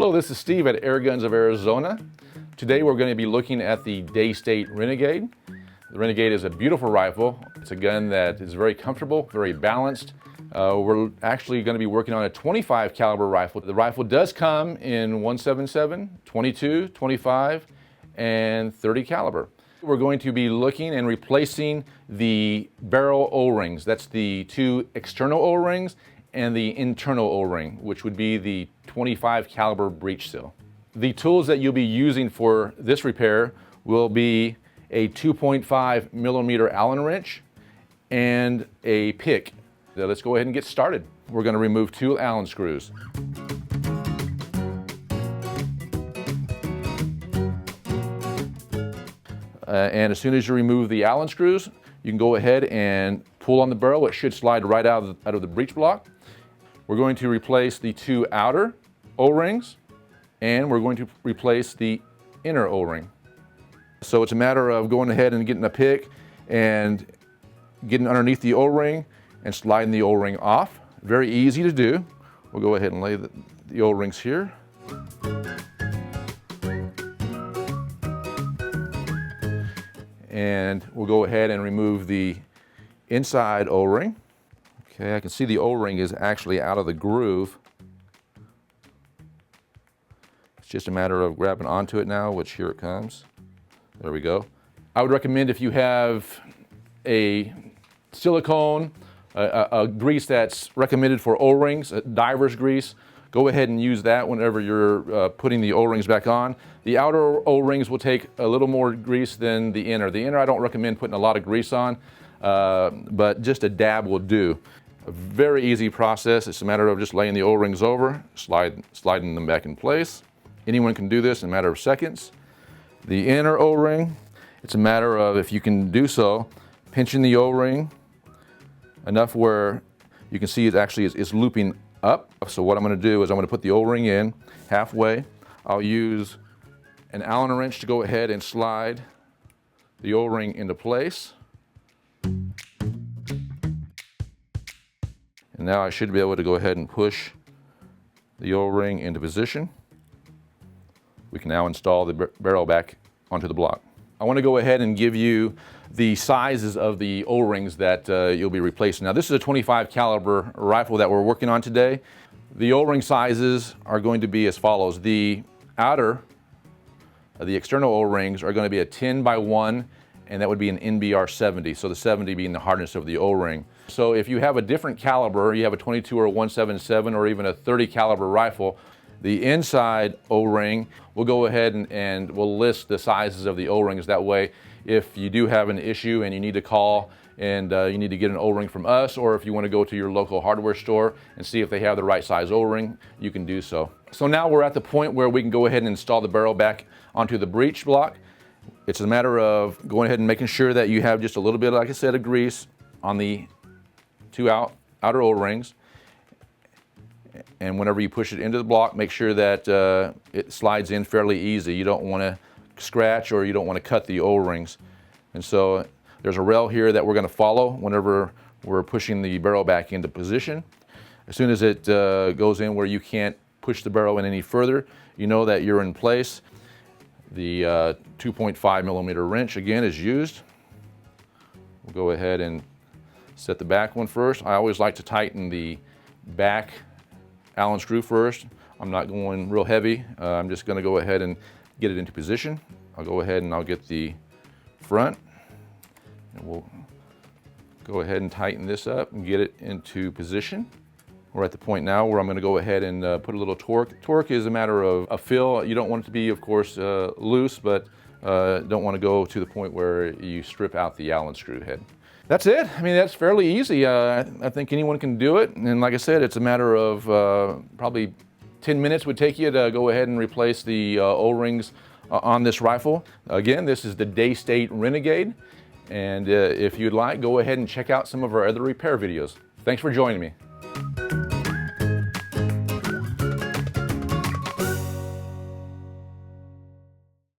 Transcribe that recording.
Hello, this is Steve at Air Guns of Arizona. Today we're going to be looking at the Daystate Renegade. The Renegade is a beautiful rifle. It's a gun that is very comfortable, very balanced. We're actually going to be working on a 25 caliber rifle. The rifle does come in 177, 22, 25, and 30 caliber. We're going to be looking and replacing the barrel O-rings. That's the two external O-rings and the internal O-ring, which would be the 25 caliber breech seal. The tools that you'll be using for this repair will be a 2.5 millimeter Allen wrench and a pick. Now let's go ahead and get started. We're going to remove 2 Allen screws. And as soon as you remove the Allen screws, you can go ahead and pull on the barrel. It should slide right out of the breech block. We're going to replace the 2 outer O-rings, and we're going to replace the inner O-ring. So it's a matter of going ahead and getting a pick and getting underneath the O-ring and sliding the O-ring off. Very easy to do. We'll go ahead and lay the O-rings here. And we'll go ahead and remove the inside O-ring. Okay, I can see the O-ring is actually out of the groove. It's just a matter of grabbing onto it now, which here it comes. There we go. I would recommend, if you have a silicone, a grease that's recommended for O-rings, a diver's grease, go ahead and use that whenever you're putting the O-rings back on. The outer O-rings will take a little more grease than the inner. The inner I don't recommend putting a lot of grease on, but just a dab will do. A very easy process. It's a matter of just laying the O-rings over, sliding them back in place. Anyone can do this in a matter of seconds. The inner O-ring, it's a matter of, if you can do so, pinching the O-ring enough where you can see it's looping up. So what I'm going to do is I'm going to put the O-ring in halfway. I'll use an Allen wrench to go ahead and slide the O-ring into place. And now I should be able to go ahead and push the O-ring into position. We can now install the barrel back onto the block. I want to go ahead and give you the sizes of the O-rings that you'll be replacing. Now this is a 25 caliber rifle that we're working on today. The O-ring sizes are going to be as follows. The outer, the external O-rings are going to be a 10 by 1, and that would be an NBR 70, so the 70 being the hardness of the O-ring. So if you have a different caliber, you have a 22 or a 177 or even a 30 caliber rifle, the inside O-ring, we'll go ahead and we'll list the sizes of the O-rings. That way, if you do have an issue and you need to call and you need to get an O-ring from us, or if you want to go to your local hardware store and see if they have the right size O-ring, you can do so. So now we're at the point where we can go ahead and install the barrel back onto the breech block. It's a matter of going ahead and making sure that you have just a little bit, like I said, of grease on the 2 outer O-rings. And whenever you push it into the block, make sure that it slides in fairly easy. You don't want to scratch or you don't want to cut the O-rings. And so there's a rail here that we're going to follow whenever we're pushing the barrel back into position. As soon as it goes in where you can't push the barrel in any further, you know that you're in place. The 2.5 millimeter wrench again is used. We'll go ahead and set the back one first. I always like to tighten the back Allen screw first. I'm not going real heavy. I'm just going to go ahead and get it into position. I'll go ahead and I'll get the front, and we'll go ahead and tighten this up and get it into position. We're at the point now where I'm going to go ahead and put a little torque. Torque is a matter of a feel. You don't want it to be, of course, loose, but don't want to go to the point where you strip out the Allen screw head. That's it. I mean, that's fairly easy. I think anyone can do it. And like I said, it's a matter of probably 10 minutes would take you to go ahead and replace the O-rings on this rifle. Again, this is the Daystate Renegade. And if you'd like, go ahead and check out some of our other repair videos. Thanks for joining me.